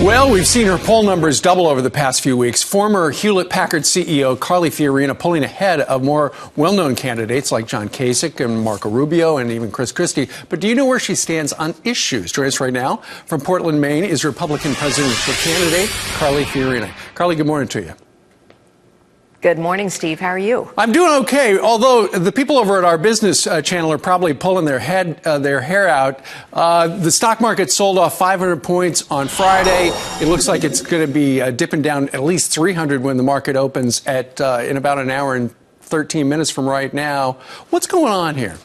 Well, we've seen her poll numbers double over the past few weeks. Former Hewlett-Packard CEO Carly Fiorina pulling ahead of more well-known candidates like John Kasich and Marco Rubio and even Chris Christie. But do you know where she stands on issues? Joining us right now from Portland, Maine is Republican presidential candidate Carly Fiorina. Carly, good morning to you. Good morning, Steve. How are you? I'm doing okay, although the people over at our business channel are probably pulling their hair out. The stock market sold off 500 points on Friday. It looks like it's going to be dipping down at least 300 when the market opens in about an hour and 13 minutes from right now. What's going on here?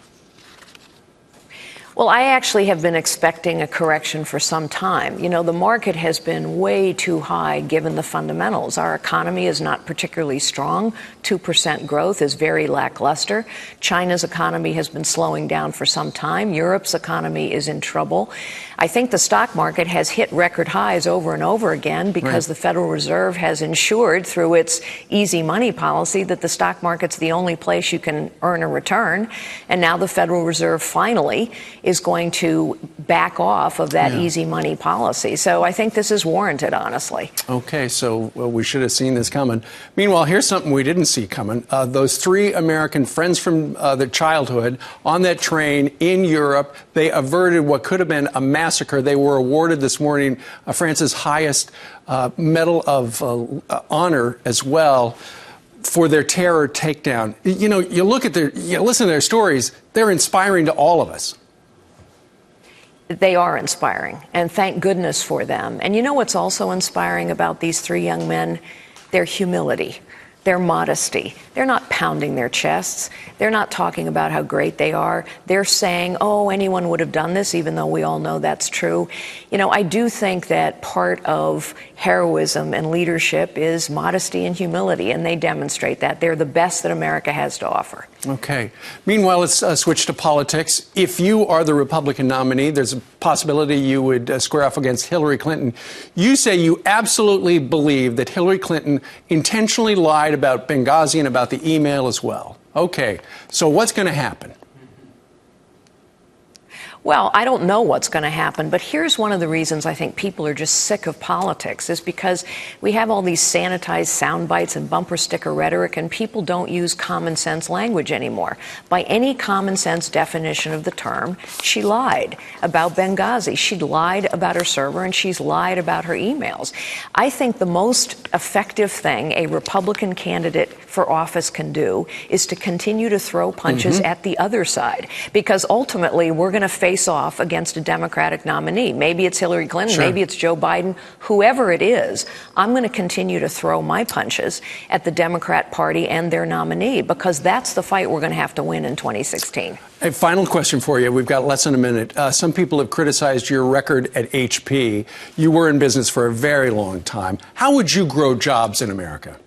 Well, I actually have been expecting a correction for some time. You know, the market has been way too high given the fundamentals. Our economy is not particularly strong. 2% growth is very lackluster. China's economy has been slowing down for some time. Europe's economy is in trouble. I think the stock market has hit record highs over and over again because the Federal Reserve has ensured through its easy money policy that the stock market's the only place you can earn a return. And now the Federal Reserve finally is going to back off of that easy money policy. So I think this is warranted, honestly. Okay, so we should have seen this coming. Meanwhile, here's something we didn't see coming. Those three American friends from their childhood on that train in Europe, they averted what could have been a massacre. They were awarded this morning France's highest medal of honor as well for their terror takedown. You know, you listen to their stories, they're inspiring to all of us. They are inspiring, and thank goodness for them. And you know what's also inspiring about these three young men? Their humility, their modesty. They're not pounding their chests. They're not talking about how great they are. They're saying, oh, anyone would have done this, even though we all know that's true. You know, I do think that part of heroism and leadership is modesty and humility, and they demonstrate that. They're the best that America has to offer. Okay. Meanwhile, let's switch to politics. If you are the Republican nominee, there's a possibility you would square off against Hillary Clinton. You say you absolutely believe that Hillary Clinton intentionally lied about Benghazi and about the email as well. Okay. So what's going to happen? Well, I don't know what's going to happen, but here's one of the reasons I think people are just sick of politics is because we have all these sanitized sound bites and bumper sticker rhetoric, and people don't use common sense language anymore. By any common sense definition of the term, she lied about Benghazi. She lied about her server, and she's lied about her emails. I think the most effective thing a Republican candidate for office can do is to continue to throw punches at the other side, because ultimately we're going to face off against a Democratic nominee. Maybe it's Hillary Clinton, maybe it's Joe Biden, whoever it is. I'm going to continue to throw my punches at the Democrat Party and their nominee, because that's the fight we're going to have to win in 2016. A final question for you. We've got less than a minute. Some people have criticized your record at HP. You were in business for a very long time. How would you grow jobs in America?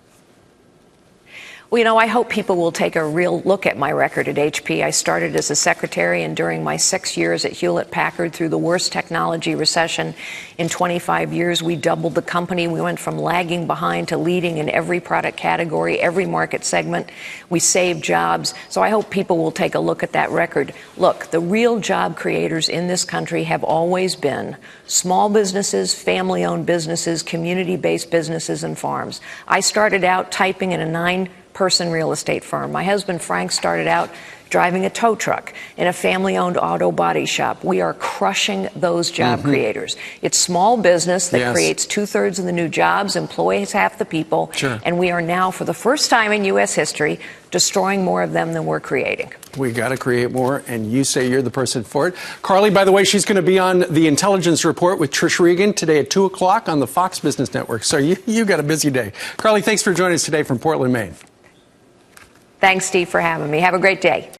Well, you know, I hope people will take a real look at my record at HP. I started as a secretary, and during my 6 years at Hewlett-Packard, through the worst technology recession in 25 years, we doubled the company. We went from lagging behind to leading in every product category, every market segment. We saved jobs. So I hope people will take a look at that record. Look, the real job creators in this country have always been small businesses, family-owned businesses, community-based businesses, and farms. I started out typing in a 9-person real estate firm. My husband, Frank, started out driving a tow truck in a family-owned auto body shop. We are crushing those job creators. It's small business that creates 2/3 of the new jobs, employs half the people, and we are now, for the first time in U.S. history, destroying more of them than we're creating. We got to create more, and you say you're the person for it. Carly, by the way, she's going to be on the Intelligence Report with Trish Regan today at 2 o'clock on the Fox Business Network. So you got a busy day. Carly, thanks for joining us today from Portland, Maine. Thanks, Steve, for having me. Have a great day.